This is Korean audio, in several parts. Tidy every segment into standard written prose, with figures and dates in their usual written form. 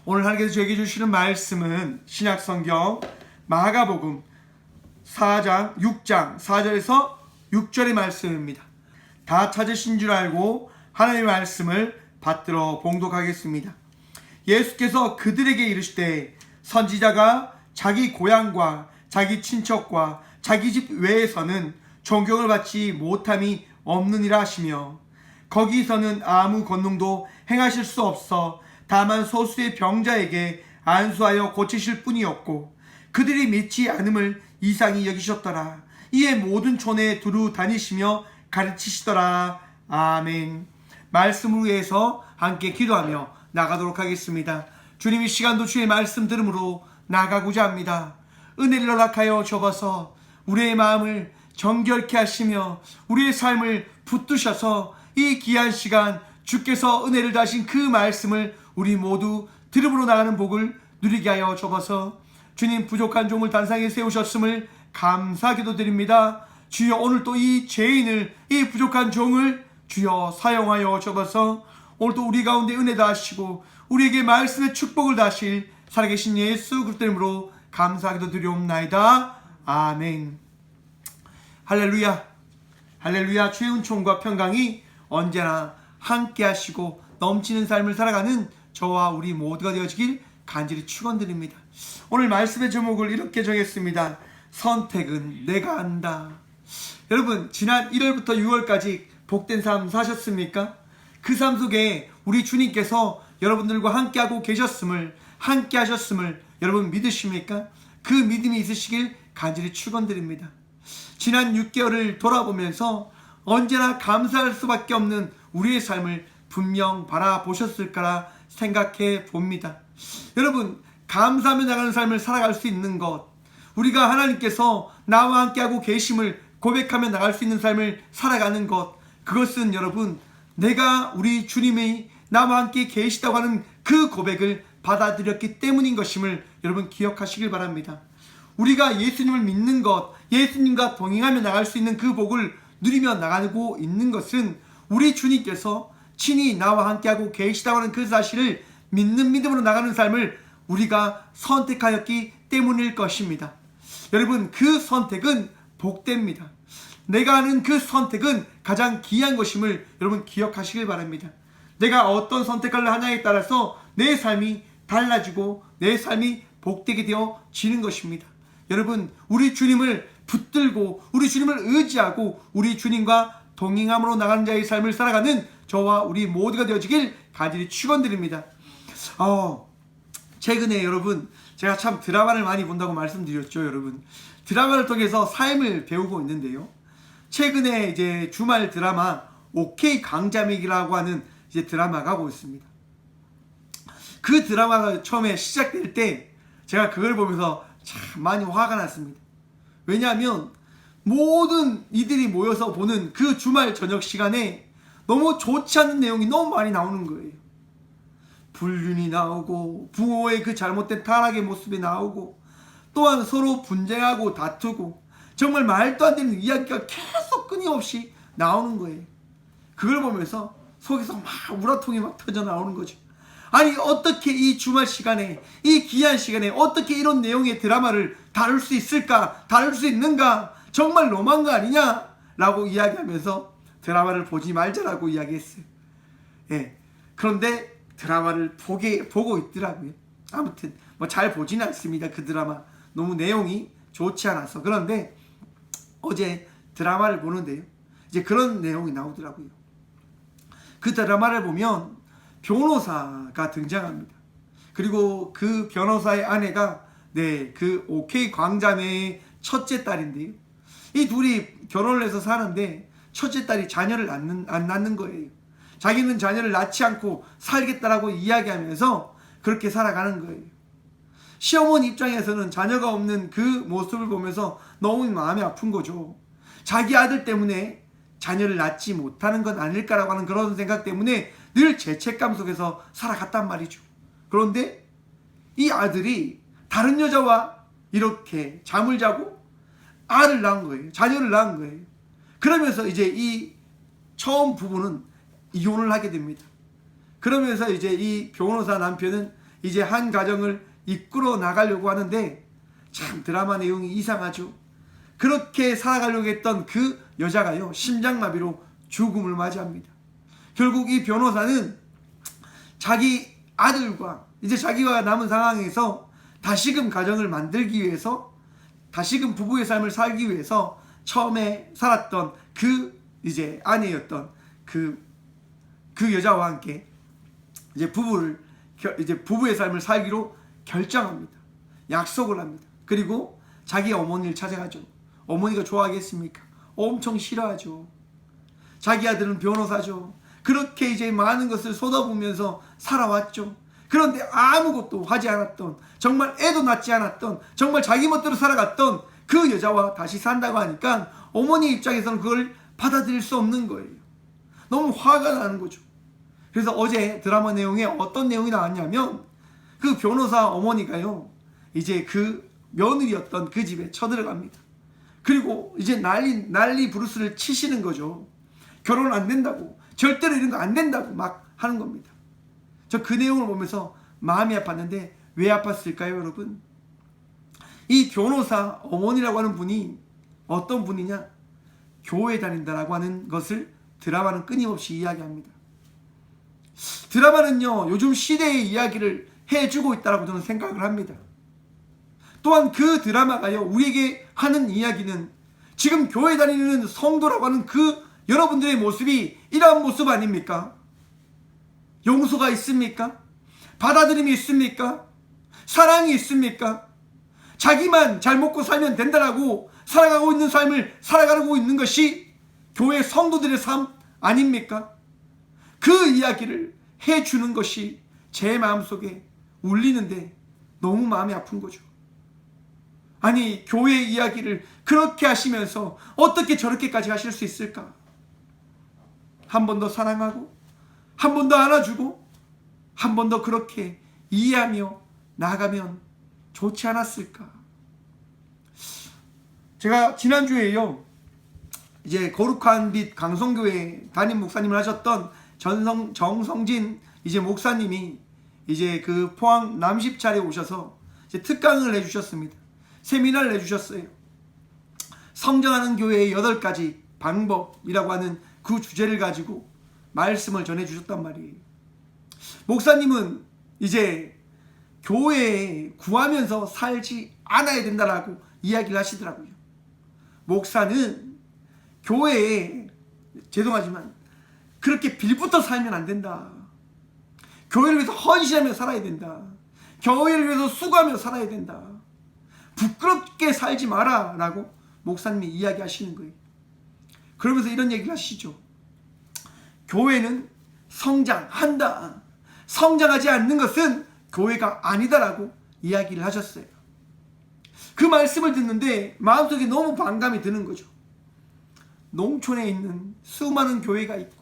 오늘 하나님께서 저에게 주시는 말씀은 신약성경 마가복음 4장 6장 4절에서 6절의 말씀입니다. 다 찾으신 줄 알고 하나님의 말씀을 받들어 봉독하겠습니다. 예수께서 그들에게 이르시되 선지자가 자기 고향과 자기 친척과 자기 집 외에서는 존경을 받지 못함이 없느니라 하시며, 거기서는 아무 권능도 행하실 수 없어 다만 소수의 병자에게 안수하여 고치실 뿐이었고, 그들이 믿지 않음을 이상히 여기셨더라. 이에 모든 촌에 두루 다니시며 가르치시더라. 아멘. 말씀을 위해서 함께 기도하며 나가도록 하겠습니다. 주님, 이 시간도 주의 말씀 들음으로 나가고자 합니다. 은혜를 허락하여 주옵소서. 우리의 마음을 정결케 하시며 우리의 삶을 붙드셔서 이 귀한 시간 주께서 은혜를 다신 그 말씀을 우리 모두 들음으로 나가는 복을 누리게 하여 주옵소서. 주님, 부족한 종을 단상에 세우셨음을 감사 기도드립니다. 주여, 오늘 또 이 죄인을, 이 부족한 종을 주여 사용하여 주옵소서. 오늘 또 우리 가운데 은혜 다하시고 우리에게 말씀의 축복을 다하실 살아계신 예수 그리스도 이름으로 감사 기도드리옵나이다. 아멘. 할렐루야. 할렐루야. 주의 은총과 평강이 언제나 함께 하시고 넘치는 삶을 살아가는 저와 우리 모두가 되어지길 간절히 축원드립니다. 오늘 말씀의 제목을 이렇게 정했습니다. 선택은 내가 한다. 여러분, 지난 1월부터 6월까지 복된 삶 사셨습니까? 그 삶 속에 우리 주님께서 여러분들과 함께하고 계셨음을, 함께 하셨음을 여러분 믿으십니까? 그 믿음이 있으시길 간절히 축원드립니다. 지난 6개월을 돌아보면서 언제나 감사할 수밖에 없는 우리의 삶을 분명 바라보셨을 거라 생각해 봅니다. 여러분, 감사하며 나가는 삶을 살아갈 수 있는 것, 우리가 하나님께서 나와 함께하고 계심을 고백하며 나갈 수 있는 삶을 살아가는 것, 그것은 여러분, 내가 우리 주님이 나와 함께 계시다고 하는 그 고백을 받아들였기 때문인 것임을 여러분 기억하시길 바랍니다. 우리가 예수님을 믿는 것, 예수님과 동행하며 나갈 수 있는 그 복을 누리며 나가고 있는 것은 우리 주님께서 친히 나와 함께하고 계시다고 하는 그 사실을 믿는 믿음으로 나가는 삶을 우리가 선택하였기 때문일 것입니다. 여러분, 그 선택은 복됩니다. 내가 하는 그 선택은 가장 귀한 것임을 여러분 기억하시길 바랍니다. 내가 어떤 선택을 하냐에 따라서 내 삶이 달라지고 내 삶이 복되게 되어지는 것입니다. 여러분, 우리 주님을 붙들고 우리 주님을 의지하고 우리 주님과 동행함으로 나가는 자의 삶을 살아가는 저와 우리 모두가 되어지길 간절히 축원드립니다. 최근에 여러분, 제가 참 드라마를 많이 본다고 말씀드렸죠. 여러분, 드라마를 통해서 삶을 배우고 있는데요, 최근에 이제 주말 드라마 OK 강자매기라고 하는 이제 드라마가 오고 있습니다. 그 드라마가 처음에 시작될 때 제가 그걸 보면서 참 많이 화가 났습니다. 왜냐하면 모든 이들이 모여서 보는 그 주말 저녁 시간에 너무 좋지 않은 내용이 너무 많이 나오는 거예요. 불륜이 나오고 부모의 그 잘못된 타락의 모습이 나오고, 또한 서로 분쟁하고 다투고 정말 말도 안 되는 이야기가 계속 끊임없이 나오는 거예요. 그걸 보면서 속에서 막 우라통이 막 터져 나오는 거죠. 아니, 어떻게 이 주말 시간에, 이 귀한 시간에 어떻게 이런 내용의 드라마를 다룰 수 있을까? 다룰 수 있는가? 정말 너무한 거 아니냐? 라고 이야기하면서 드라마를 보지 말자라고 이야기했어요. 예. 그런데 드라마를 보고 있더라고요. 아무튼 뭐 잘 보지는 않습니다. 그 드라마 너무 내용이 좋지 않아서. 그런데 어제 드라마를 보는데요, 이제 그런 내용이 나오더라고요. 그 드라마를 보면 변호사가 등장합니다. 그리고 그 변호사의 아내가 그 OK 광자매의 첫째 딸인데요, 이 둘이 결혼을 해서 사는데 첫째 딸이 자녀를 안 낳는 거예요. 자기는 자녀를 낳지 않고 살겠다라고 이야기하면서 그렇게 살아가는 거예요. 시어머니 입장에서는 자녀가 없는 그 모습을 보면서 너무 마음이 아픈 거죠. 자기 아들 때문에 자녀를 낳지 못하는 건 아닐까라고 하는 그런 생각 때문에 늘 죄책감 속에서 살아갔단 말이죠. 그런데 이 아들이 다른 여자와 이렇게 잠을 자고 아를 낳은 거예요. 자녀를 낳은 거예요. 그러면서 이제 이 처음 부부는 이혼을 하게 됩니다. 그러면서 이제 이 변호사 남편은 이제 한 가정을 이끌어 나가려고 하는데 참 드라마 내용이 이상하죠. 그렇게 살아가려고 했던 그 여자가요, 심장마비로 죽음을 맞이합니다. 결국 이 변호사는 자기 아들과 이제 자기가 남은 상황에서 다시금 가정을 만들기 위해서, 다시금 부부의 삶을 살기 위해서 처음에 살았던 그 이제 아내였던 그 여자와 함께 이제 부부의 삶을 살기로 결정합니다. 약속을 합니다. 그리고 자기 어머니를 찾아가죠. 어머니가 좋아하겠습니까? 엄청 싫어하죠. 자기 아들은 변호사죠. 그렇게 이제 많은 것을 쏟아부으면서 살아왔죠. 그런데 아무것도 하지 않았던, 정말 애도 낳지 않았던, 정말 자기 멋대로 살아갔던 그 여자와 다시 산다고 하니까 어머니 입장에서는 그걸 받아들일 수 없는 거예요. 너무 화가 나는 거죠. 그래서 어제 드라마 내용에 어떤 내용이 나왔냐면, 그 변호사 어머니가요, 이제 그 며느리였던 그 집에 쳐들어갑니다. 그리고 이제 난리 부르스를 치시는 거죠. 결혼 안 된다고, 절대로 이런 거 안 된다고 막 하는 겁니다. 저 그 내용을 보면서 마음이 아팠는데 왜 아팠을까요, 여러분? 이 변호사 어머니라고 하는 분이 어떤 분이냐? 교회 다닌다라고 하는 것을 드라마는 끊임없이 이야기합니다. 드라마는요, 요즘 시대의 이야기를 해주고 있다고 저는 생각을 합니다. 또한 그 드라마가요, 우리에게 하는 이야기는 지금 교회 다니는 성도라고 하는 그 여러분들의 모습이 이러한 모습 아닙니까? 용서가 있습니까? 받아들임이 있습니까? 사랑이 있습니까? 자기만 잘 먹고 살면 된다라고 살아가고 있는 삶을 살아가고 있는 것이 교회 성도들의 삶 아닙니까? 그 이야기를 해주는 것이 제 마음속에 울리는데 너무 마음이 아픈 거죠. 아니, 교회 이야기를 그렇게 하시면서 어떻게 저렇게까지 하실 수 있을까? 한 번 더 사랑하고, 한 번 더 안아주고, 한 번 더 그렇게 이해하며 나아가면 좋지 않았을까? 제가 지난주에요, 이제 거룩한 빛 강성교회 담임 목사님을 하셨던 정성진 이제 목사님이 이제 그 포항 남십찰에 오셔서 이제 특강을 해주셨습니다. 세미나를 해주셨어요. 성장하는 교회의 8가지 방법이라고 하는 그 주제를 가지고 말씀을 전해주셨단 말이에요. 목사님은 이제 교회에 구하면서 살지 않아야 된다라고 이야기를 하시더라고요. 목사는 교회에, 죄송하지만 그렇게 빌부터 살면 안 된다. 교회를 위해서 헌신하며 살아야 된다. 교회를 위해서 수고하며 살아야 된다. 부끄럽게 살지 마라 라고 목사님이 이야기하시는 거예요. 그러면서 이런 얘기를 하시죠. 교회는 성장한다. 성장하지 않는 것은 교회가 아니다라고 이야기를 하셨어요. 그 말씀을 듣는데 마음속에 너무 반감이 드는 거죠. 농촌에 있는 수많은 교회가 있고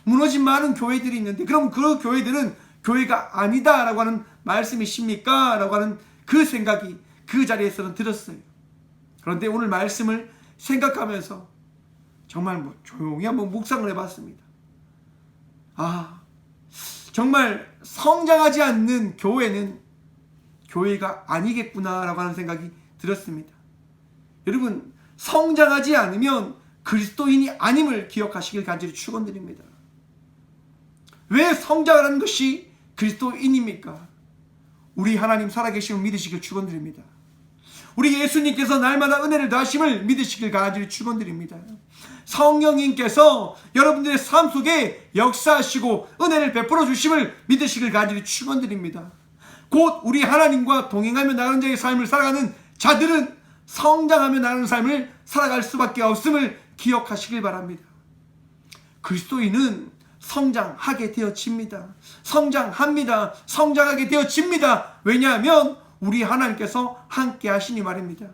무너진 많은 교회들이 있는데, 그럼 그 교회들은 교회가 아니다라고 하는 말씀이십니까? 라고 하는 그 생각이 그 자리에서는 들었어요. 그런데 오늘 말씀을 생각하면서 정말 조용히 한번 묵상을 해봤습니다. 아, 정말 성장하지 않는 교회는 교회가 아니겠구나라고 하는 생각이 들었습니다. 여러분, 성장하지 않으면 그리스도인이 아님을 기억하시길 간절히 축원드립니다. 왜 성장을 하는 것이 그리스도인입니까? 우리 하나님 살아계심을 믿으시길 축원드립니다. 우리 예수님께서 날마다 은혜를 더하심을 믿으시길 간절히 축원드립니다. 성령님께서 여러분들의 삶 속에 역사하시고 은혜를 베풀어 주심을 믿으시길 간절히 축원드립니다. 곧 우리 하나님과 동행하며 나가는 자의 삶을 살아가는 자들은 성장하며 나가는 삶을 살아갈 수밖에 없음을 기억하시길 바랍니다. 그리스도인은 성장하게 되어집니다. 성장합니다. 성장하게 되어집니다. 왜냐하면 우리 하나님께서 함께 하시니 말입니다.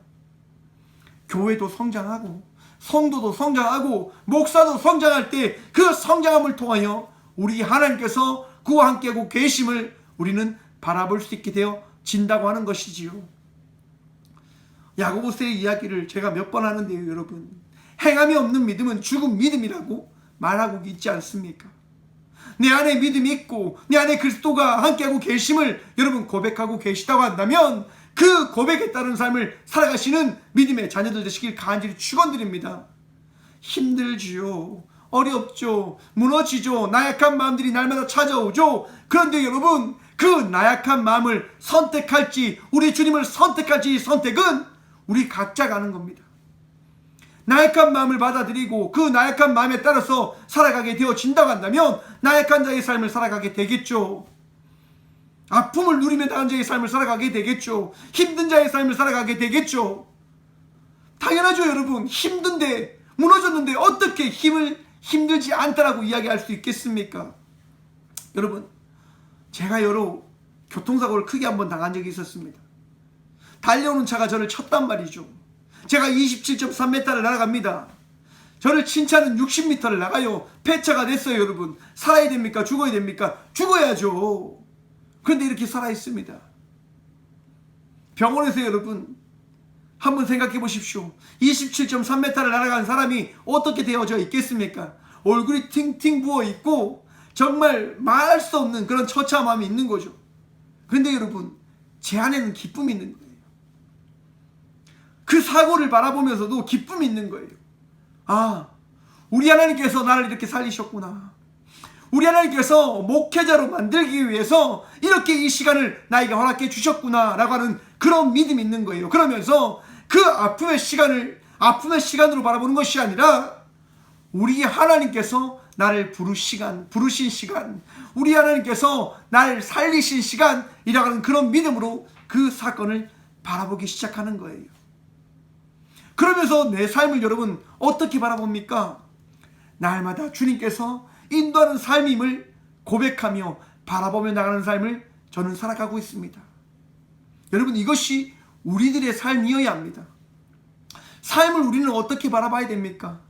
교회도 성장하고 성도도 성장하고 목사도 성장할 때 그 성장함을 통하여 우리 하나님께서 그와 함께하고 계심을 우리는 바라볼 수 있게 되어진다고 하는 것이지요. 야고보서의 이야기를 제가 몇 번 하는데요, 여러분. 행함이 없는 믿음은 죽은 믿음이라고 말하고 있지 않습니까? 내 안에 믿음이 있고 내 안에 그리스도가 함께하고 계심을 여러분 고백하고 계시다고 한다면 그 고백에 따른 삶을 살아가시는 믿음의 자녀들 되시길 간절히 축원드립니다. 힘들지요. 어렵죠. 무너지죠. 나약한 마음들이 날마다 찾아오죠. 그런데 여러분 그 나약한 마음을 선택할지 우리 주님을 선택할지 선택은 우리 각자가 하는 겁니다. 나약한 마음을 받아들이고 그 나약한 마음에 따라서 살아가게 되어진다고 한다면 나약한 자의 삶을 살아가게 되겠죠. 아픔을 누리며 나은 자의 삶을 살아가게 되겠죠. 힘든 자의 삶을 살아가게 되겠죠. 당연하죠. 여러분 힘든데 무너졌는데 어떻게 힘들지 않다라고 이야기할 수 있겠습니까? 여러분 제가 여러 교통사고를 크게 한번 당한 적이 있었습니다. 달려오는 차가 저를 쳤단 말이죠. 제가 27.3m를 날아갑니다. 저를 친 차는 60m를 나가요. 폐차가 됐어요. 여러분 살아야 됩니까? 죽어야 됩니까? 죽어야죠. 그런데 이렇게 살아있습니다. 병원에서 여러분 한번 생각해 보십시오. 27.3m를 날아간 사람이 어떻게 되어져 있겠습니까? 얼굴이 팅팅 부어있고 정말 말할 수 없는 그런 처참함이 있는 거죠. 그런데 여러분 제 안에는 기쁨이 있는 거예요. 그 사고를 바라보면서도 기쁨이 있는 거예요. 아, 우리 하나님께서 나를 이렇게 살리셨구나. 우리 하나님께서 목회자로 만들기 위해서 이렇게 이 시간을 나에게 허락해 주셨구나 라고 하는 그런 믿음이 있는 거예요. 그러면서 그 아픔의 시간으로 바라보는 것이 아니라 우리 하나님께서 나를 부르신 시간, 우리 하나님께서 나를 살리신 시간이라고 하는 그런 믿음으로 그 사건을 바라보기 시작하는 거예요. 그러면서 내 삶을 여러분 어떻게 바라봅니까? 날마다 주님께서 인도하는 삶임을 고백하며 바라보며 나가는 삶을 저는 살아가고 있습니다. 여러분 이것이 우리들의 삶이어야 합니다. 삶을 우리는 어떻게 바라봐야 됩니까?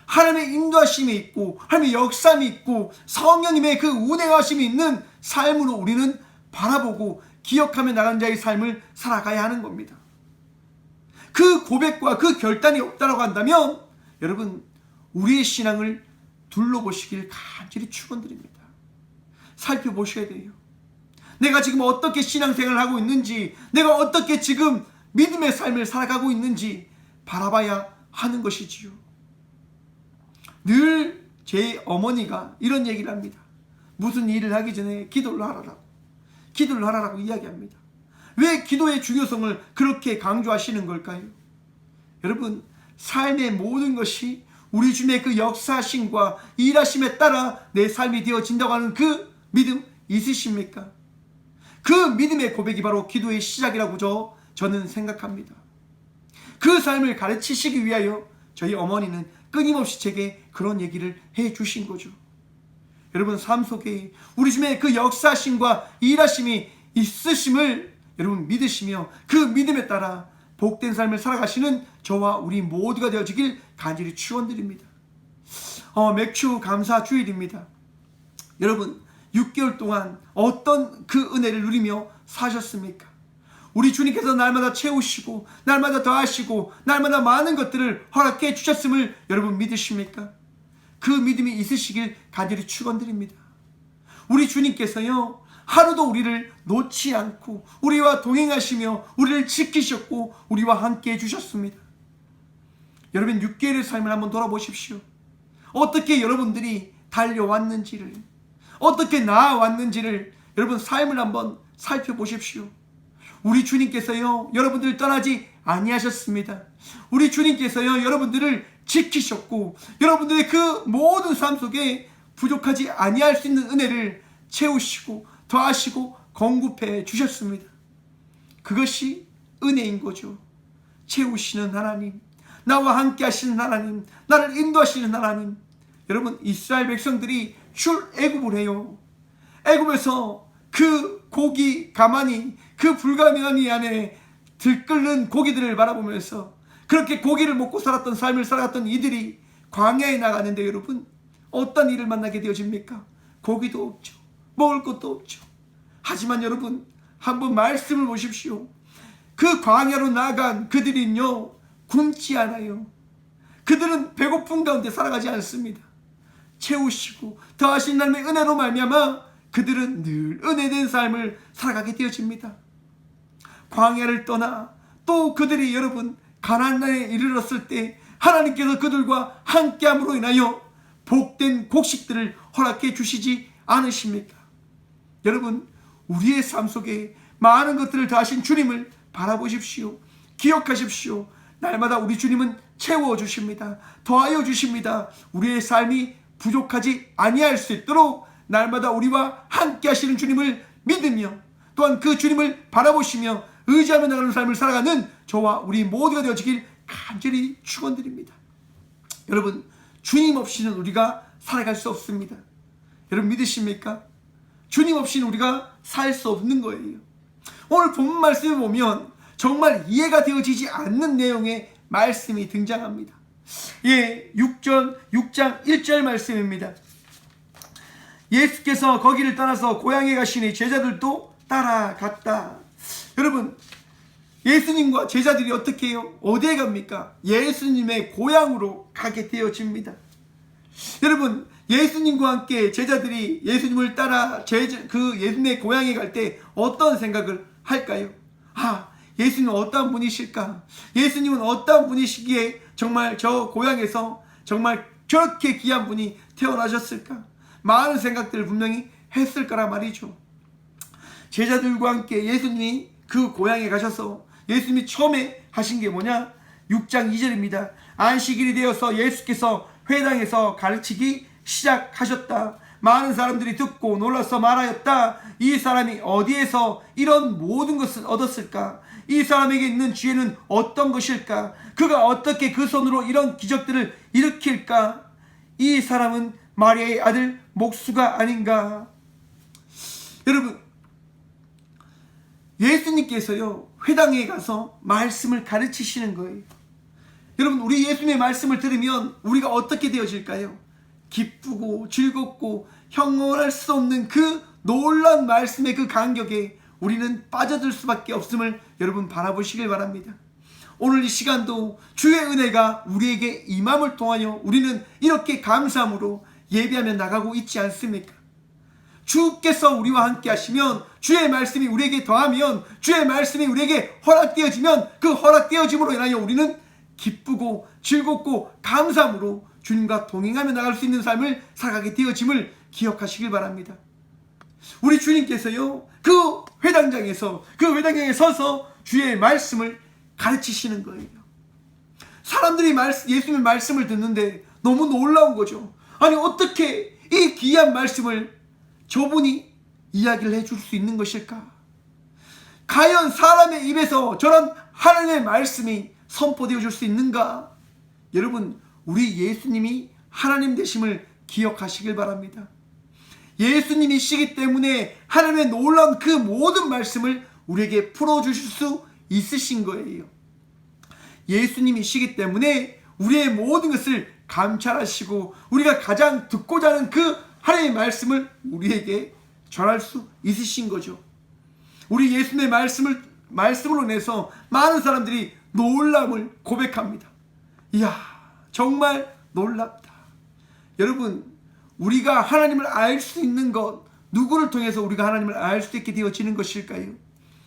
하나님의 인도하심이 있고 하나님의 역사함이 있고 성령님의 그 운행하심이 있는 삶으로 우리는 바라보고 기억하며 나가는 자의 삶을 살아가야 하는 겁니다. 그 고백과 그 결단이 없다고 한다면 여러분 우리의 신앙을 둘러보시길 간절히 축원드립니다. 살펴보셔야 돼요. 내가 지금 어떻게 신앙생활을 하고 있는지, 내가 어떻게 지금 믿음의 삶을 살아가고 있는지 바라봐야 하는 것이지요. 늘 제 어머니가 이런 얘기를 합니다. 무슨 일을 하기 전에 기도를 하라라고 이야기합니다. 왜 기도의 중요성을 그렇게 강조하시는 걸까요? 여러분 삶의 모든 것이 우리 주님의 그 역사하심과 일하심에 따라 내 삶이 되어진다고 하는 그 믿음 있으십니까? 그 믿음의 고백이 바로 기도의 시작이라고 저는 생각합니다. 그 삶을 가르치시기 위하여 저희 어머니는 끊임없이 제게 그런 얘기를 해주신 거죠. 여러분 삶 속에 우리 주님의 그 역사하심과 일하심이 있으심을 여러분 믿으시며 그 믿음에 따라 복된 삶을 살아가시는 저와 우리 모두가 되어지길 간절히 축원드립니다. 맥주 감사 주일입니다. 여러분 6개월 동안 어떤 그 은혜를 누리며 사셨습니까? 우리 주님께서 날마다 채우시고 날마다 더하시고 날마다 많은 것들을 허락해 주셨음을 여러분 믿으십니까? 그 믿음이 있으시길 간절히 축원드립니다. 우리 주님께서요 하루도 우리를 놓지 않고 우리와 동행하시며 우리를 지키셨고 우리와 함께 해주셨습니다. 여러분 6개월의 삶을 한번 돌아보십시오. 어떻게 여러분들이 달려왔는지를, 어떻게 나아왔는지를 여러분 삶을 한번 살펴보십시오. 우리 주님께서요 여러분들을 떠나지 아니하셨습니다. 우리 주님께서요 여러분들을 지키셨고 여러분들의 그 모든 삶 속에 부족하지 아니할 수 있는 은혜를 채우시고 더하시고 공급해 주셨습니다. 그것이 은혜인 거죠. 채우시는 하나님, 나와 함께 하시는 하나님, 나를 인도하시는 하나님. 여러분 이스라엘 백성들이 출애굽을 해요. 애굽에서 그 고기 가만히 그 불가능한 안에 들끓는 고기들을 바라보면서 그렇게 고기를 먹고 살았던 삶을 살아갔던 이들이 광야에 나가는데 여러분 어떤 일을 만나게 되어집니까? 고기도 없죠. 먹을 것도 없죠. 하지만 여러분 한번 말씀을 보십시오. 그 광야로 나간 그들은요 굶지 않아요. 그들은 배고픈 가운데 살아가지 않습니다. 채우시고 더하신 하나님의 은혜로 말미암아 그들은 늘 은혜된 삶을 살아가게 되어집니다. 광야를 떠나 또 그들이 여러분 가나안에 이르렀을 때 하나님께서 그들과 함께함으로 인하여 복된 곡식들을 허락해 주시지 않으십니까? 여러분, 우리의 삶 속에 많은 것들을 더하신 주님을 바라보십시오. 기억하십시오. 날마다 우리 주님은 채워주십니다. 더하여 주십니다. 우리의 삶이 부족하지 아니할 수 있도록 날마다 우리와 함께 하시는 주님을 믿으며 또한 그 주님을 바라보시며 의지하며 나가는 삶을 살아가는 저와 우리 모두가 되어지길 간절히 축원드립니다. 여러분, 주님 없이는 우리가 살아갈 수 없습니다. 여러분 믿으십니까? 주님 없이는 우리가 살 수 없는 거예요. 오늘 본문 말씀을 보면 정말 이해가 되어지지 않는 내용의 말씀이 등장합니다. 예, 6장 1절 말씀입니다. 예수께서 거기를 떠나서 고향에 가시니 제자들도 따라갔다. 여러분, 예수님과 제자들이 어떻게 해요? 어디에 갑니까? 예수님의 고향으로 가게 되어집니다. 여러분, 예수님과 함께 제자들이 예수님을 따라 예수님의 고향에 갈 때 어떤 생각을 할까요? 예수님은 어떤 분이실까? 예수님은 어떤 분이시기에 정말 저 고향에서 정말 저렇게 귀한 분이 태어나셨을까? 많은 생각들을 분명히 했을 거라 말이죠. 제자들과 함께 예수님이 그 고향에 가셔서 예수님이 처음에 하신 게 뭐냐? 6장 2절입니다. 안식일이 되어서 예수께서 회당에서 가르치기 시작하셨다. 많은 사람들이 듣고 놀라서 말하였다. 이 사람이 어디에서 이런 모든 것을 얻었을까? 이 사람에게 있는 지혜는 어떤 것일까? 그가 어떻게 그 손으로 이런 기적들을 일으킬까? 이 사람은 마리아의 아들 목수가 아닌가? 여러분, 예수님께서요 회당에 가서 말씀을 가르치시는 거예요. 여러분, 우리 예수님의 말씀을 들으면 우리가 어떻게 되어질까요? 기쁘고 즐겁고 형언할 수 없는 그 놀라운 말씀의 그 간격에 우리는 빠져들 수밖에 없음을 여러분 바라보시길 바랍니다. 오늘 이 시간도 주의 은혜가 우리에게 임함을 통하여 우리는 이렇게 감사함으로 예배하며 나가고 있지 않습니까? 주께서 우리와 함께 하시면, 주의 말씀이 우리에게 더하면, 주의 말씀이 우리에게 허락되어지면 그 허락되어짐으로 인하여 우리는 기쁘고 즐겁고 감사함으로 주님과 동행하며 나갈 수 있는 삶을 살아가게 되어짐을 기억하시길 바랍니다. 우리 주님께서요 그 회당장에 서서 주의 말씀을 가르치시는 거예요. 사람들이 예수님의 말씀을 듣는데 너무 놀라운 거죠. 아니, 어떻게 이 귀한 말씀을 저분이 이야기를 해줄 수 있는 것일까? 과연 사람의 입에서 저런 하나님의 말씀이 선포되어 줄 수 있는가? 여러분, 우리 예수님이 하나님 되심을 기억하시길 바랍니다. 예수님이시기 때문에 하나님의 놀라운 그 모든 말씀을 우리에게 풀어주실 수 있으신 거예요. 예수님이시기 때문에 우리의 모든 것을 감찰하시고 우리가 가장 듣고자 하는 그 하나님의 말씀을 우리에게 전할 수 있으신 거죠. 우리 예수님의 말씀으로 인해서 많은 사람들이 놀람을 고백합니다. 이야, 정말 놀랍다. 여러분, 우리가 하나님을 알 수 있는 것, 누구를 통해서 우리가 하나님을 알 수 있게 되어지는 것일까요?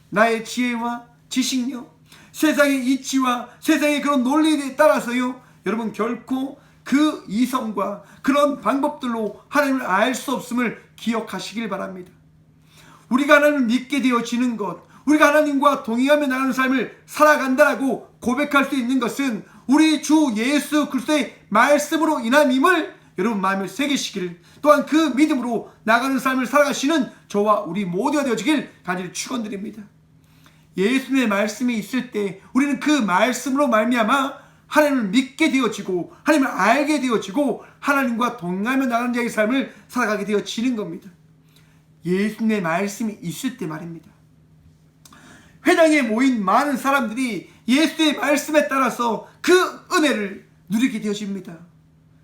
나의 지혜와 지식력, 세상의 이치와 세상의 그런 논리에 따라서요, 여러분, 결코 그 이성과 그런 방법들로 하나님을 알 수 없음을 기억하시길 바랍니다. 우리가 하나님을 믿게 되어지는 것, 우리가 하나님과 동행하며 나가는 삶을 살아간다라고 고백할 수 있는 것은 우리 주 예수 그리스도의 말씀으로 인함임을 여러분 마음에 새기시기를, 또한 그 믿음으로 나가는 삶을 살아가시는 저와 우리 모두가 되어지길 간절히 축원드립니다. 예수님의 말씀이 있을 때 우리는 그 말씀으로 말미암아 하나님을 믿게 되어지고 하나님을 알게 되어지고 하나님과 동행하며 나가는 자의 삶을 살아가게 되어지는 겁니다. 예수님의 말씀이 있을 때 말입니다. 회당에 모인 많은 사람들이 예수의 말씀에 따라서 그 은혜를 누리게 되어집니다.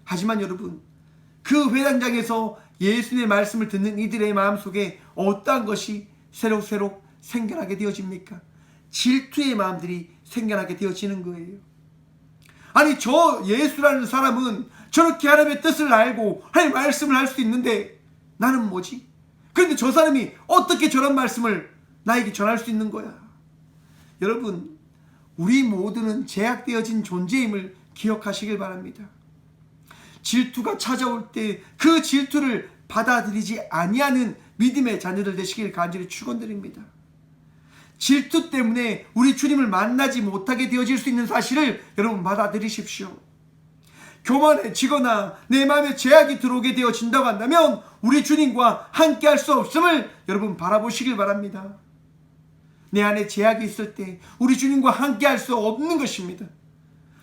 하지만 여러분, 그 회당장에서 예수님의 말씀을 듣는 이들의 마음속에 어떠한 것이 새록새록 생겨나게 되어집니까? 질투의 마음들이 생겨나게 되어지는 거예요. 아니, 저 예수라는 사람은 저렇게 하나님의 뜻을 알고 하나님의 말씀을 할 수 있는데 나는 뭐지? 그런데 저 사람이 어떻게 저런 말씀을 나에게 전할 수 있는 거야? 여러분, 우리 모두는 제약되어진 존재임을 기억하시길 바랍니다. 질투가 찾아올 때 그 질투를 받아들이지 아니하는 믿음의 자녀들 되시길 간절히 축원드립니다. 질투 때문에 우리 주님을 만나지 못하게 되어질 수 있는 사실을 여러분 받아들이십시오. 교만해지거나 내 마음에 제약이 들어오게 되어진다고 한다면 우리 주님과 함께 할 수 없음을 여러분 바라보시길 바랍니다. 내 안에 제약이 있을 때 우리 주님과 함께 할 수 없는 것입니다.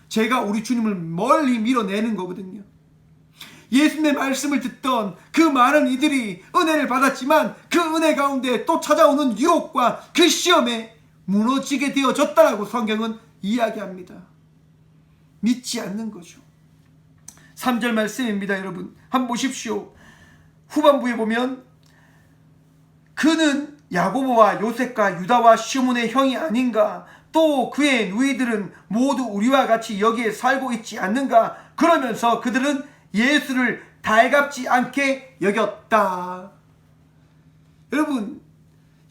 제가 우리 주님을 멀리 밀어내는 거거든요. 예수님의 말씀을 듣던 그 많은 이들이 은혜를 받았지만 그 은혜 가운데 또 찾아오는 유혹과 그 시험에 무너지게 되어졌다라고 성경은 이야기합니다. 믿지 않는 거죠. 3절 말씀입니다. 여러분 한번 보십시오. 후반부에 보면 그는 야고보와 요셉과 유다와 시몬의 형이 아닌가, 또 그의 누이들은 모두 우리와 같이 여기에 살고 있지 않는가, 그러면서 그들은 예수를 달갑지 않게 여겼다. 여러분,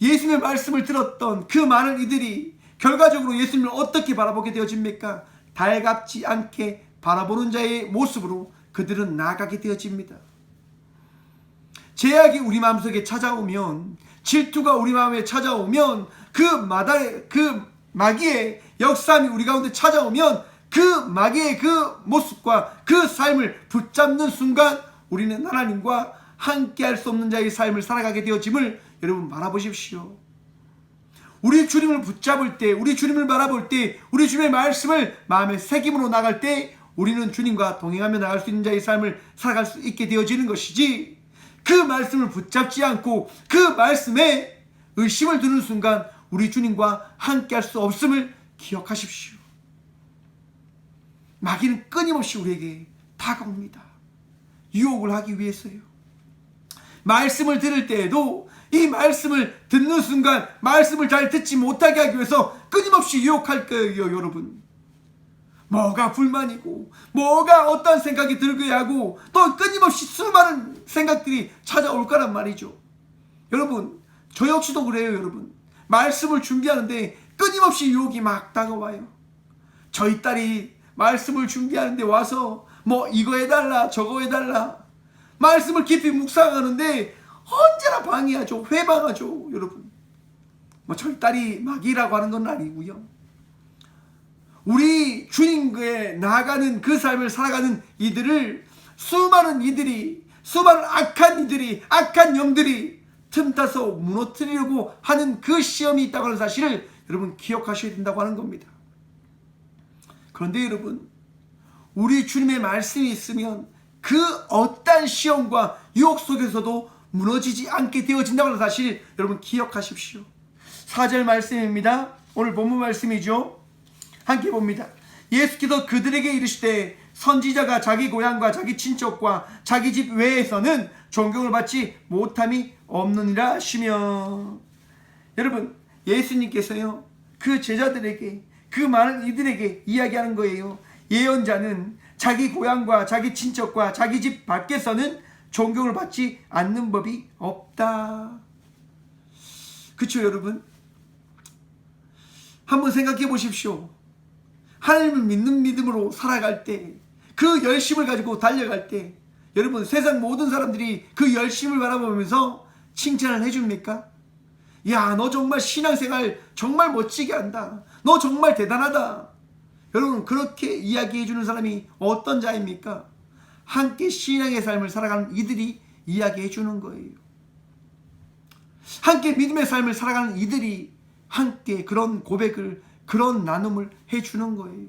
예수님의 말씀을 들었던 그 많은 이들이 결과적으로 예수님을 어떻게 바라보게 되어집니까? 달갑지 않게 바라보는 자의 모습으로 그들은 나아가게 되어집니다. 제약이 우리 마음속에 찾아오면, 질투가 우리 마음에 찾아오면, 그 마귀의 역사함이 우리 가운데 찾아오면 그 마귀의 그 모습과 그 삶을 붙잡는 순간 우리는 하나님과 함께할 수 없는 자의 삶을 살아가게 되어짐을 여러분 바라보십시오. 우리 주님을 붙잡을 때, 우리 주님을 바라볼 때, 우리 주님의 말씀을 마음에 새김으로 나갈 때 우리는 주님과 동행하며 나갈 수 있는 자의 삶을 살아갈 수 있게 되어지는 것이지, 그 말씀을 붙잡지 않고 그 말씀에 의심을 두는 순간 우리 주님과 함께할 수 없음을 기억하십시오. 마귀는 끊임없이 우리에게 다가옵니다. 유혹을 하기 위해서요. 말씀을 들을 때에도 이 말씀을 듣는 순간 말씀을 잘 듣지 못하게 하기 위해서 끊임없이 유혹할 거예요. 여러분, 뭐가 불만이고 뭐가 어떤 생각이 들게 하고 또 끊임없이 수많은 생각들이 찾아올 거란 말이죠. 여러분, 저 역시도 그래요. 여러분, 말씀을 준비하는데 끊임없이 유혹이 막 다가와요. 저희 딸이 말씀을 준비하는데 와서 뭐 이거 해달라 저거 해달라, 말씀을 깊이 묵상하는데 언제나 방해하죠. 회방하죠. 여러분, 뭐 저희 딸이 마귀라고 하는 건 아니고요. 우리 주님께 나아가는 그 삶을 살아가는 이들을 수많은 이들이, 수많은 악한 이들이, 악한 영들이 틈타서 무너뜨리려고 하는 그 시험이 있다고 하는 사실을 여러분 기억하셔야 된다고 하는 겁니다. 그런데 여러분, 우리 주님의 말씀이 있으면 그 어떠한 시험과 유혹 속에서도 무너지지 않게 되어진다고 하는 사실 여러분 기억하십시오. 4절 말씀입니다. 오늘 본문 말씀이죠. 함께 봅니다. 예수께서 그들에게 이르시되 선지자가 자기 고향과 자기 친척과 자기 집 외에서는 존경을 받지 못함이 없느니라 하시며, 여러분, 예수님께서요 그 제자들에게, 그 많은 이들에게 이야기하는 거예요. 예언자는 자기 고향과 자기 친척과 자기 집 밖에서는 존경을 받지 않는 법이 없다. 그렇죠 여러분? 한번 생각해 보십시오. 하나님을 믿는 믿음으로 살아갈 때, 그 열심을 가지고 달려갈 때 여러분, 세상 모든 사람들이 그 열심을 바라보면서 칭찬을 해줍니까? 야, 너 정말 신앙생활 정말 멋지게 한다, 너 정말 대단하다. 여러분, 그렇게 이야기해주는 사람이 어떤 자입니까? 함께 신앙의 삶을 살아가는 이들이 이야기해주는 거예요. 함께 믿음의 삶을 살아가는 이들이 함께 그런 고백을, 그런 나눔을 해주는 거예요.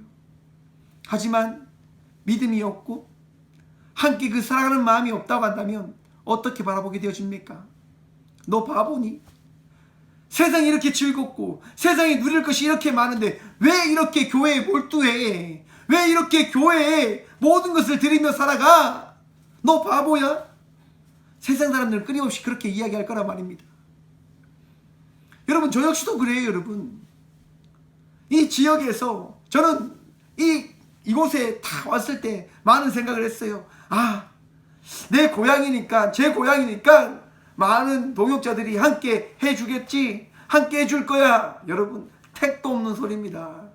하지만 믿음이 없고 함께 그 살아가는 마음이 없다고 한다면 어떻게 바라보게 되어집니까? 너 바보니? 세상이 이렇게 즐겁고 세상이 누릴 것이 이렇게 많은데 왜 이렇게 교회에 몰두해? 왜 이렇게 교회에 모든 것을 드리며 살아가? 너 바보야? 세상 사람들은 끊임없이 그렇게 이야기할 거란 말입니다. 여러분, 저 역시도 그래요. 여러분, 이 지역에서 저는 이 이곳에 다 왔을 때 많은 생각을 했어요. 아, 내 고향이니까, 제 고향이니까 많은 동역자들이 함께 해주겠지, 함께 해줄 거야. 여러분, 택도 없는 소리입니다.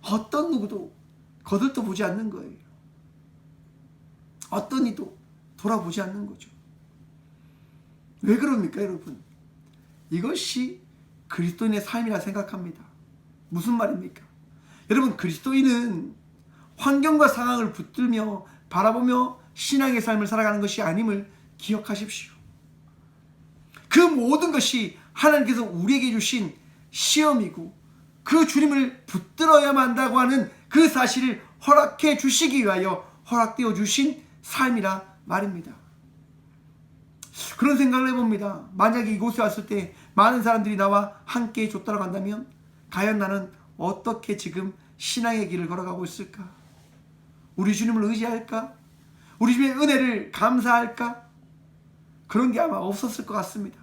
어떤 누구도 거들떠 보지 않는 거예요. 어떤 이도 돌아보지 않는 거죠. 왜 그럽니까, 여러분? 이것이 그리스도인의 삶이라 생각합니다. 무슨 말입니까? 여러분, 그리스도인은 환경과 상황을 붙들며 바라보며 신앙의 삶을 살아가는 것이 아님을 기억하십시오. 그 모든 것이 하나님께서 우리에게 주신 시험이고 그 주님을 붙들어야만 한다고 하는 그 사실을 허락해 주시기 위하여 허락되어 주신 삶이라 말입니다. 그런 생각을 해봅니다. 만약에 이곳에 왔을 때 많은 사람들이 나와 함께 줬다고 한다면 과연 나는 어떻게 지금 신앙의 길을 걸어가고 있을까? 우리 주님을 의지할까? 우리 주님의 은혜를 감사할까? 그런 게 아마 없었을 것 같습니다.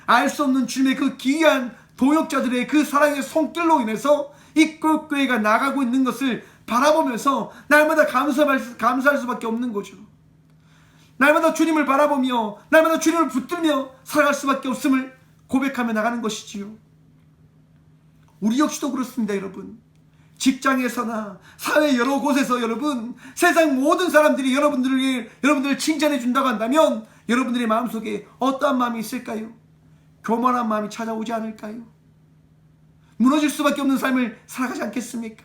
알 수 없는 주님의 그 귀한 동역자들의 그 사랑의 손길로 인해서 이 교회가 나가고 있는 것을 바라보면서 날마다 감사할 수밖에 없는 거죠. 날마다 주님을 바라보며 날마다 주님을 붙들며 살아갈 수밖에 없음을 고백하며 나가는 것이지요. 우리 역시도 그렇습니다, 여러분. 직장에서나 사회 여러 곳에서 여러분, 세상 모든 사람들이 여러분들을 칭찬해 준다고 한다면 여러분들의 마음속에 어떠한 마음이 있을까요? 교만한 마음이 찾아오지 않을까요? 무너질 수밖에 없는 삶을 살아가지 않겠습니까?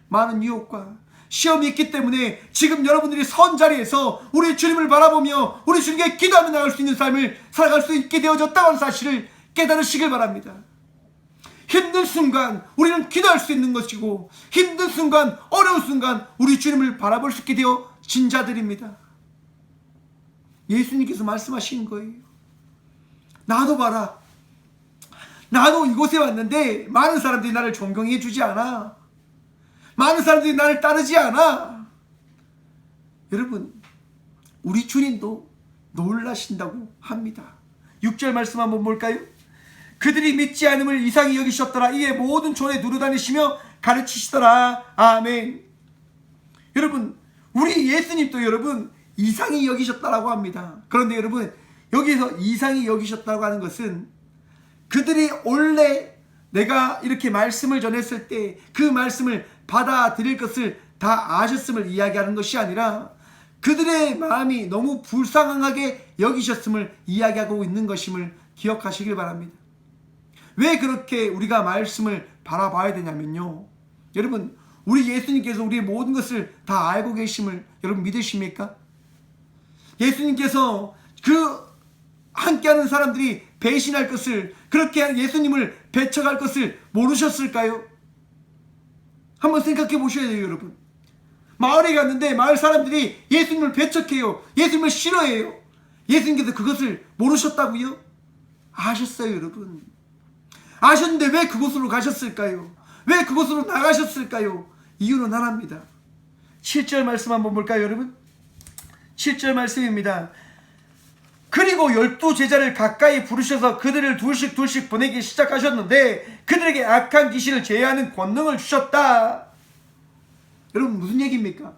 많은 유혹과 시험이 있기 때문에 지금 여러분들이 선 자리에서 우리 주님을 바라보며 우리 주님께 기도하며 나갈 수 있는 삶을 살아갈 수 있게 되어졌다고 하는 사실을 깨달으시길 바랍니다. 힘든 순간 우리는 기도할 수 있는 것이고 힘든 순간, 어려운 순간 우리 주님을 바라볼 수 있게 되어진 자들입니다. 예수님께서 말씀하신 거예요. 나도 봐라. 나도 이곳에 왔는데 많은 사람들이 나를 존경해 주지 않아. 많은 사람들이 나를 따르지 않아. 여러분, 우리 주님도 놀라신다고 합니다. 6절 말씀 한번 볼까요? 그들이 믿지 않음을 이상히 여기셨더라. 이에 모든 촌에 두루다니시며 가르치시더라. 아멘. 여러분, 우리 예수님도 여러분 이상히 여기셨다라고 합니다. 그런데 여러분, 여기서 이상히 여기셨다고 하는 것은 그들이 원래 내가 이렇게 말씀을 전했을 때 그 말씀을 받아들일 것을 다 아셨음을 이야기하는 것이 아니라 그들의 마음이 너무 불쌍하게 여기셨음을 이야기하고 있는 것임을 기억하시길 바랍니다. 왜 그렇게 우리가 말씀을 바라봐야 되냐면요, 여러분, 우리 예수님께서 우리의 모든 것을 다 알고 계심을 여러분 믿으십니까? 예수님께서 그 함께하는 사람들이 배신할 것을, 그렇게 예수님을 배척할 것을 모르셨을까요? 한번 생각해 보셔야 돼요, 여러분. 마을에 갔는데 마을 사람들이 예수님을 배척해요. 예수님을 싫어해요. 예수님께서 그것을 모르셨다고요? 아셨어요, 여러분. 아셨는데 왜 그곳으로 가셨을까요? 왜 그곳으로 나가셨을까요? 이유는 하나입니다. 7절 말씀 한번 볼까요, 여러분? 7절 말씀입니다. 그리고 12제자를 가까이 부르셔서 그들을 둘씩 보내기 시작하셨는데 그들에게 악한 귀신을 제어하는 권능을 주셨다. 여러분, 무슨 얘기입니까?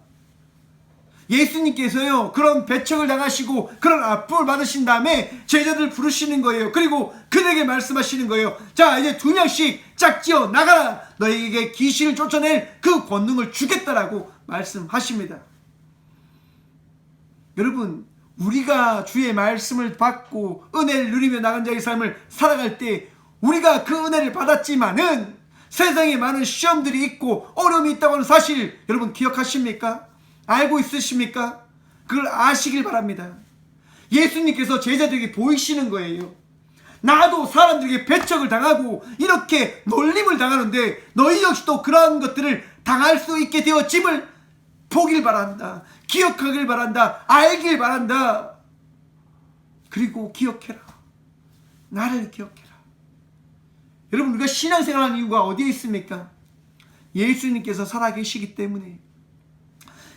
예수님께서요, 그런 배척을 당하시고 그런 아픔을 받으신 다음에 제자들 부르시는 거예요. 그리고 그들에게 말씀하시는 거예요. 자, 이제 2명씩 짝지어 나가라. 너에게 귀신을 쫓아낼 그 권능을 주겠다라고 말씀하십니다. 여러분, 우리가 주의 말씀을 받고 은혜를 누리며 나간 자의 삶을 살아갈 때 우리가 그 은혜를 받았지만은 세상에 많은 시험들이 있고 어려움이 있다고 하는 사실 여러분 기억하십니까? 알고 있으십니까? 그걸 아시길 바랍니다. 예수님께서 제자들에게 보이시는 거예요. 나도 사람들에게 배척을 당하고 이렇게 놀림을 당하는데 너희 역시도 그러한 것들을 당할 수 있게 되어짐을 보길 바란다. 기억하길 바란다. 알길 바란다. 그리고 기억해라. 나를 기억해라. 여러분, 우리가 신앙생활하는 이유가 어디에 있습니까? 예수님께서 살아계시기 때문에,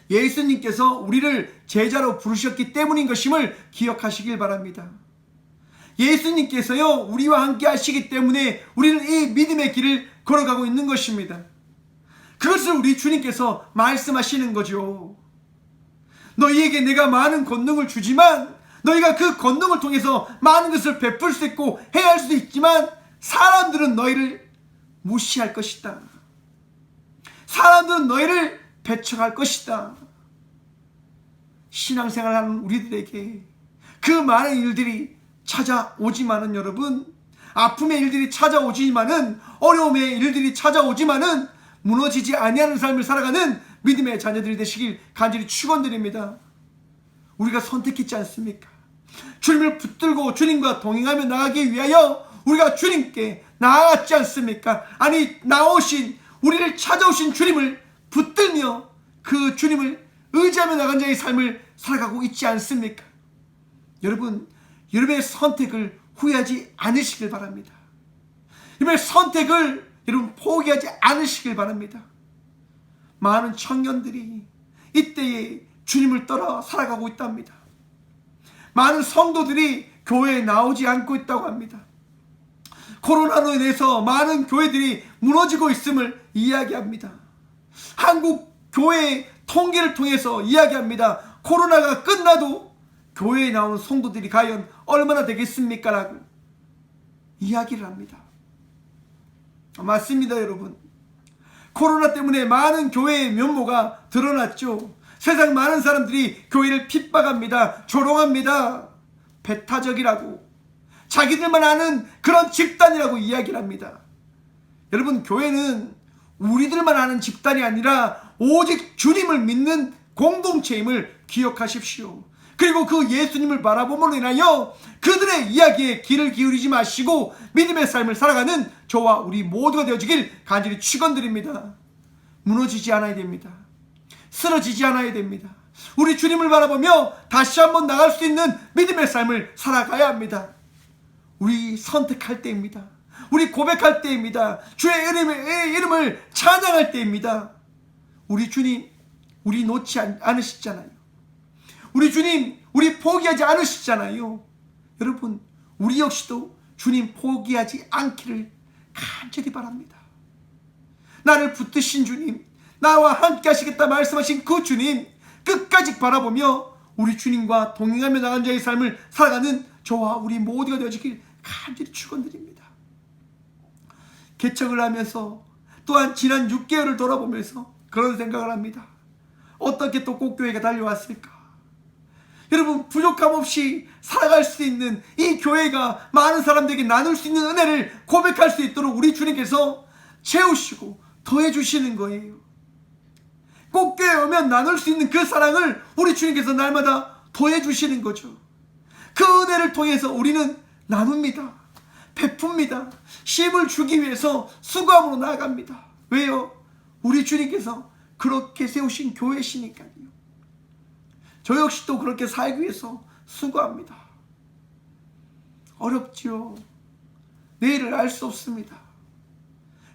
예수님께서 우리를 제자로 부르셨기 때문인 것임을 기억하시길 바랍니다. 예수님께서요, 우리와 함께 하시기 때문에 우리는 이 믿음의 길을 걸어가고 있는 것입니다. 그것을 우리 주님께서 말씀하시는 거죠. 너희에게 내가 많은 권능을 주지만 너희가 그 권능을 통해서 많은 것을 베풀 수 있고 행할 수 있지만 사람들은 너희를 무시할 것이다. 사람들은 너희를 배척할 것이다. 신앙생활하는 우리들에게 그 많은 일들이 찾아오지만은 여러분, 아픔의 일들이 찾아오지만은, 어려움의 일들이 찾아오지만은 무너지지 아니하는 삶을 살아가는 믿음의 자녀들이 되시길 간절히 축원드립니다. 우리가 선택했지 않습니까? 주님을 붙들고 주님과 동행하며 나가기 위하여 우리가 주님께 나아갔지 않습니까? 아니, 나오신, 우리를 찾아오신 주님을 붙들며 그 주님을 의지하며 나간 자의 삶을 살아가고 있지 않습니까? 여러분, 여러분의 선택을 후회하지 않으시길 바랍니다. 여러분의 선택을 여러분 포기하지 않으시길 바랍니다. 많은 청년들이 이때에 주님을 떠나 살아가고 있답니다. 많은 성도들이 교회에 나오지 않고 있다고 합니다. 코로나로 인해서 많은 교회들이 무너지고 있음을 이야기합니다. 한국 교회의 통계를 통해서 이야기합니다. 코로나가 끝나도 교회에 나오는 성도들이 과연 얼마나 되겠습니까? 라고 이야기를 합니다. 맞습니다, 여러분. 코로나 때문에 많은 교회의 면모가 드러났죠. 세상 많은 사람들이 교회를 핍박합니다. 조롱합니다. 배타적이라고, 자기들만 아는 그런 집단이라고 이야기를 합니다. 여러분, 교회는 우리들만 아는 집단이 아니라 오직 주님을 믿는 공동체임을 기억하십시오. 그리고 그 예수님을 바라봄으로 인하여 그들의 이야기에 귀를 기울이지 마시고 믿음의 삶을 살아가는 저와 우리 모두가 되어지길 간절히 축원드립니다. 무너지지 않아야 됩니다. 쓰러지지 않아야 됩니다. 우리 주님을 바라보며 다시 한번 나갈 수 있는 믿음의 삶을 살아가야 합니다. 우리 선택할 때입니다. 우리 고백할 때입니다. 주의 이름을 찬양할 때입니다. 우리 주님, 우리 놓지 않으시잖아요. 우리 주님, 우리 포기하지 않으시잖아요. 여러분, 우리 역시도 주님 포기하지 않기를 간절히 바랍니다. 나를 붙드신 주님, 나와 함께 하시겠다 말씀하신 그 주님 끝까지 바라보며 우리 주님과 동행하며 나간 자의 삶을 살아가는 저와 우리 모두가 되어지길 간절히 축원드립니다. 개척을 하면서 또한 지난 6개월을 돌아보면서 그런 생각을 합니다. 어떻게 또 꽃교회가 달려왔을까? 여러분, 부족함 없이 살아갈 수 있는 이 교회가 많은 사람들에게 나눌 수 있는 은혜를 고백할 수 있도록 우리 주님께서 채우시고 더해주시는 거예요. 꽃교회에 오면 나눌 수 있는 그 사랑을 우리 주님께서 날마다 더해주시는 거죠. 그 은혜를 통해서 우리는 나눕니다. 베풉니다. 쉼을 주기 위해서 수고함으로 나아갑니다. 왜요? 우리 주님께서 그렇게 세우신 교회시니까요. 저 역시 또 그렇게 살기 위해서 수고합니다. 어렵지요. 내일을 알 수 없습니다.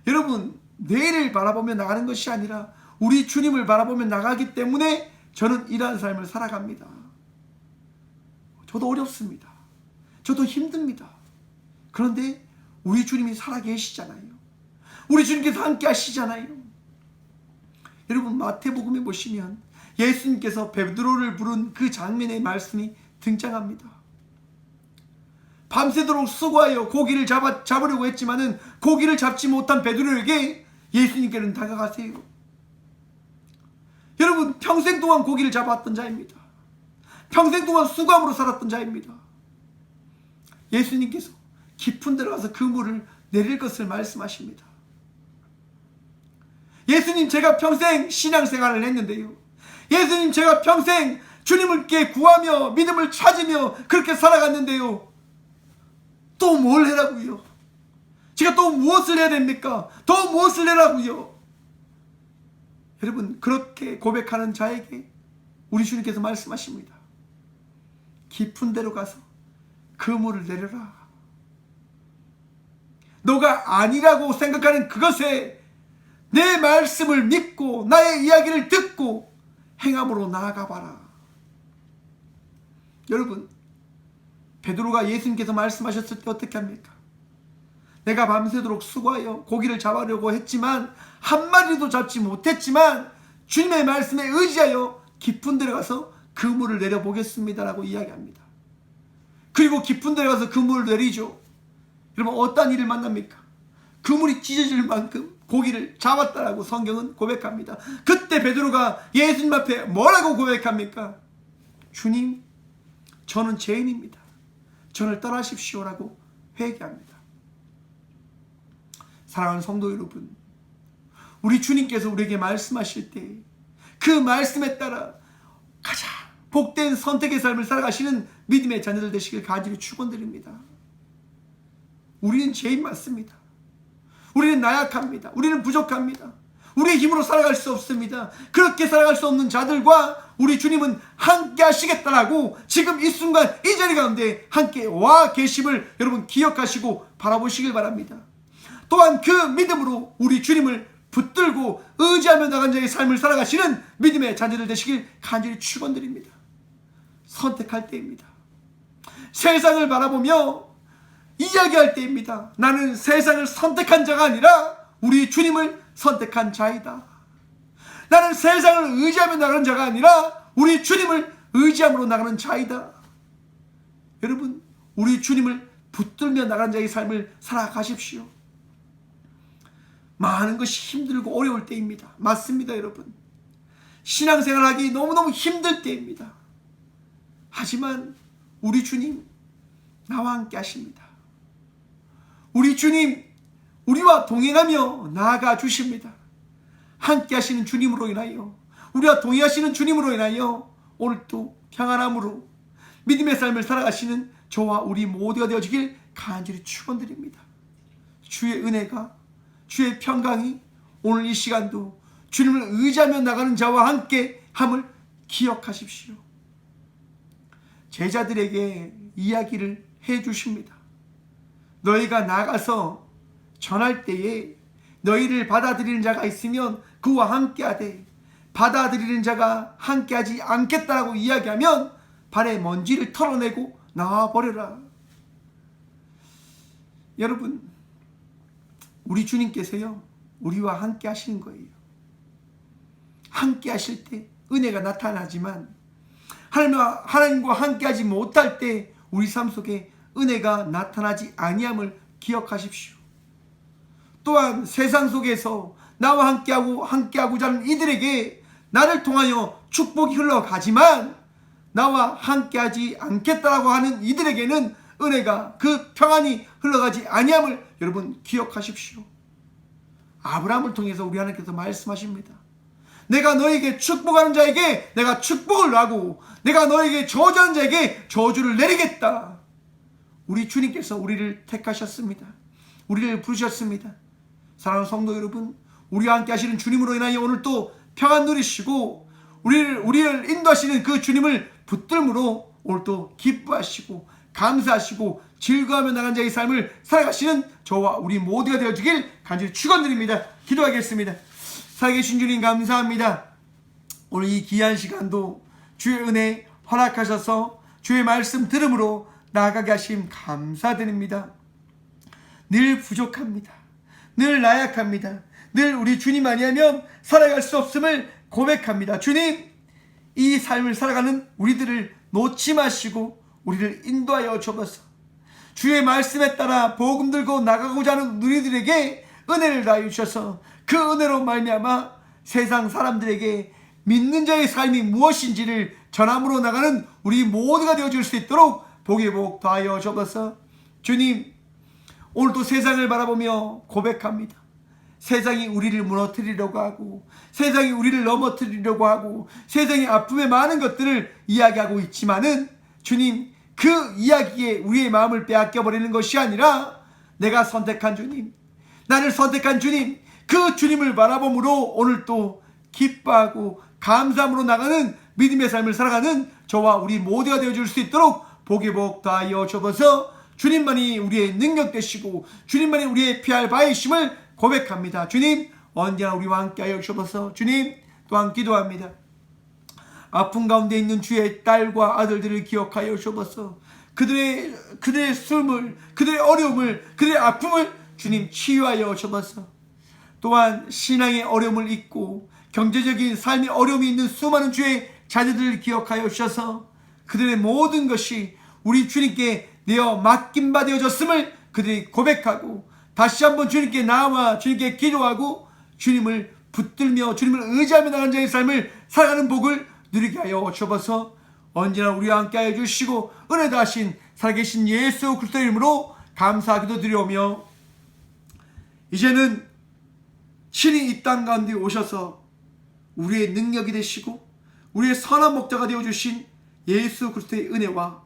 여러분, 내일을 바라보며 나가는 것이 아니라 우리 주님을 바라보며 나가기 때문에 저는 이러한 삶을 살아갑니다. 저도 어렵습니다. 저도 힘듭니다. 그런데 우리 주님이 살아계시잖아요. 우리 주님께서 함께 하시잖아요. 여러분, 마태복음에 보시면 예수님께서 베드로를 부른 그 장면의 말씀이 등장합니다. 밤새도록 수고하여 고기를 잡으려고 했지만은 고기를 잡지 못한 베드로에게 예수님께는 다가가세요. 여러분, 평생 동안 고기를 잡았던 자입니다. 평생 동안 수고함으로 살았던 자입니다. 예수님께서 깊은 데로 가서 그물을 내릴 것을 말씀하십니다. 예수님, 제가 평생 신앙생활을 했는데요, 예수님, 제가 평생 주님께 구하며 믿음을 찾으며 그렇게 살아갔는데요, 또 뭘 해라고요? 제가 또 무엇을 해야 됩니까? 더 무엇을 해라고요? 여러분, 그렇게 고백하는 자에게 우리 주님께서 말씀하십니다. 깊은 데로 가서 그물을 내려라. 너가 아니라고 생각하는 그것에 내 말씀을 믿고 나의 이야기를 듣고 행함으로 나아가봐라. 여러분, 베드로가 예수님께서 말씀하셨을 때 어떻게 합니까? 내가 밤새도록 수고하여 고기를 잡으려고 했지만 한 마리도 잡지 못했지만 주님의 말씀에 의지하여 깊은 데로 가서 그물을 내려보겠습니다라고 이야기합니다. 그리고 깊은 데로 가서 그물을 내리죠. 여러분, 어떤 일을 만납니까? 그물이 찢어질 만큼 고기를 잡았다라고 성경은 고백합니다. 그때 베드로가 예수님 앞에 뭐라고 고백합니까? 주님, 저는 죄인입니다. 저를 떠나십시오라고 회개합니다. 사랑하는 성도 여러분, 우리 주님께서 우리에게 말씀하실 때 그 말씀에 따라 가장 복된 선택의 삶을 살아가시는 믿음의 자녀들 되시길 간절히 축원드립니다. 우리는 죄인 맞습니다. 우리는 나약합니다. 우리는 부족합니다. 우리의 힘으로 살아갈 수 없습니다. 그렇게 살아갈 수 없는 자들과 우리 주님은 함께 하시겠다라고 지금 이 순간 이 자리 가운데 함께 와 계심을 여러분 기억하시고 바라보시길 바랍니다. 또한 그 믿음으로 우리 주님을 붙들고 의지하며 나간 자의 삶을 살아가시는 믿음의 자녀들 되시길 간절히 축원드립니다. 선택할 때입니다. 세상을 바라보며 이야기할 때입니다. 나는 세상을 선택한 자가 아니라 우리 주님을 선택한 자이다. 나는 세상을 의지하며 나가는 자가 아니라 우리 주님을 의지함으로 나가는 자이다. 여러분, 우리 주님을 붙들며 나가는 자의 삶을 살아가십시오. 많은 것이 힘들고 어려울 때입니다. 맞습니다, 여러분. 신앙생활하기 너무너무 힘들 때입니다. 하지만 우리 주님 나와 함께 하십니다. 우리 주님 우리와 동행하며 나아가 주십니다. 함께 하시는 주님으로 인하여, 우리와 동행하시는 주님으로 인하여 오늘도 평안함으로 믿음의 삶을 살아가시는 저와 우리 모두가 되어지길 간절히 축원드립니다. 주의 은혜가, 주의 평강이 오늘 이 시간도 주님을 의지하며 나가는 자와 함께 함을 기억하십시오. 제자들에게 이야기를 해 주십니다. 너희가 나가서 전할 때에 너희를 받아들이는 자가 있으면 그와 함께하되 받아들이는 자가 함께하지 않겠다라고 이야기하면 발에 먼지를 털어내고 나와버려라. 여러분, 우리 주님께서요 우리와 함께 하시는 거예요. 함께 하실 때 은혜가 나타나지만 하나님과 함께 하지 못할 때 우리 삶 속에 은혜가 나타나지 아니함을 기억하십시오. 또한 세상 속에서 나와 함께하고자 하는 이들에게 나를 통하여 축복이 흘러가지만 나와 함께하지 않겠다라고 하는 이들에게는 은혜가, 그 평안이 흘러가지 아니함을 여러분 기억하십시오. 아브라함을 통해서 우리 하나님께서 말씀하십니다. 내가 너에게 축복하는 자에게 내가 축복을 하고 내가 너에게 저주하는 자에게 저주를 내리겠다. 우리 주님께서 우리를 택하셨습니다. 우리를 부르셨습니다. 사랑하는 성도 여러분, 우리와 함께 하시는 주님으로 인하여 오늘 또 평안 누리시고 우리를 인도하시는 그 주님을 붙들므로 오늘 또 기뻐하시고 감사하시고 즐거워하며 나간 자의 삶을 살아가시는 저와 우리 모두가 되어주길 간절히 축원드립니다. 기도하겠습니다. 살아계신 주님 감사합니다. 오늘 이 귀한 시간도 주의 은혜 허락하셔서 주의 말씀 들음으로 나아가게 하심 감사드립니다. 늘 부족합니다. 늘 나약합니다. 늘 우리 주님 아니하면 살아갈 수 없음을 고백합니다. 주님, 이 삶을 살아가는 우리들을 놓지 마시고 우리를 인도하여 주옵소서. 주의 말씀에 따라 복음 들고 나가고자 하는 우리들에게 은혜를 다해 주셔서 그 은혜로 말미암아 세상 사람들에게 믿는 자의 삶이 무엇인지를 전함으로 나가는 우리 모두가 되어줄 수 있도록 복의 복 더하여 주옵소서. 주님, 오늘도 세상을 바라보며 고백합니다. 세상이 우리를 무너뜨리려고 하고 세상이 우리를 넘어뜨리려고 하고 세상의 아픔의 많은 것들을 이야기하고 있지만은 주님, 그 이야기에 우리의 마음을 빼앗겨버리는 것이 아니라 내가 선택한 주님, 나를 선택한 주님, 그 주님을 바라봄으로 오늘 또 기뻐하고 감사함으로 나가는 믿음의 삶을 살아가는 저와 우리 모두가 되어줄 수 있도록 복의 복 더하여 주옵소서. 주님만이 우리의 능력 되시고 주님만이 우리의 피할 바이심을 고백합니다. 주님, 언제나 우리와 함께하여 주옵소서. 주님, 또한 기도합니다. 아픔 가운데 있는 주의 딸과 아들들을 기억하여 주옵소서. 그들의 숨을, 그들의 어려움을, 그들의 아픔을 주님 치유하여 주옵소서. 또한 신앙의 어려움을 잊고 경제적인 삶의 어려움이 있는 수많은 주의 자녀들을 기억하여 주셔서 그들의 모든 것이 우리 주님께 내어 맡긴 바 되어졌음을 그들이 고백하고 다시 한번 주님께 나와 주님께 기도하고 주님을 붙들며 주님을 의지하며 나가는 자의 삶을 살아가는 복을 누리게 하여 주옵소서. 언제나 우리와 함께 하여 주시고 은혜 다하신 살아계신 예수 그리스도의 이름으로 감사하기도 드리오며, 이제는 친히 이 땅 가운데 오셔서 우리의 능력이 되시고 우리의 선한 목자가 되어주신 예수 그리스도의 은혜와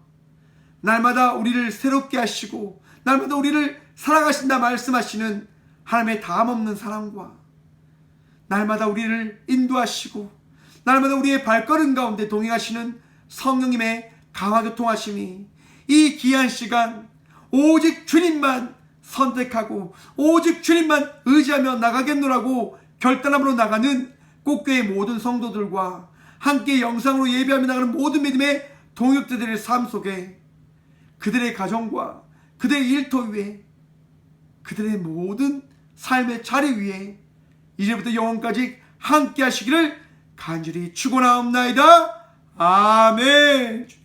날마다 우리를 새롭게 하시고 날마다 우리를 사랑하신다 말씀하시는 하나님의 다함없는 사랑과 날마다 우리를 인도하시고 날마다 우리의 발걸음 가운데 동행하시는 성령님의 강화교통하심이 이 귀한 시간 오직 주님만 선택하고 오직 주님만 의지하며 나가겠노라고 결단함으로 나가는 꽃교회 모든 성도들과 함께 영상으로 예배하며 나가는 모든 믿음의 동역자들의 삶 속에 그들의 가정과 그들의 일터 위에 그들의 모든 삶의 자리 위에 이제부터 영원까지 함께 하시기를 간절히 축원하옵나이다. 아멘.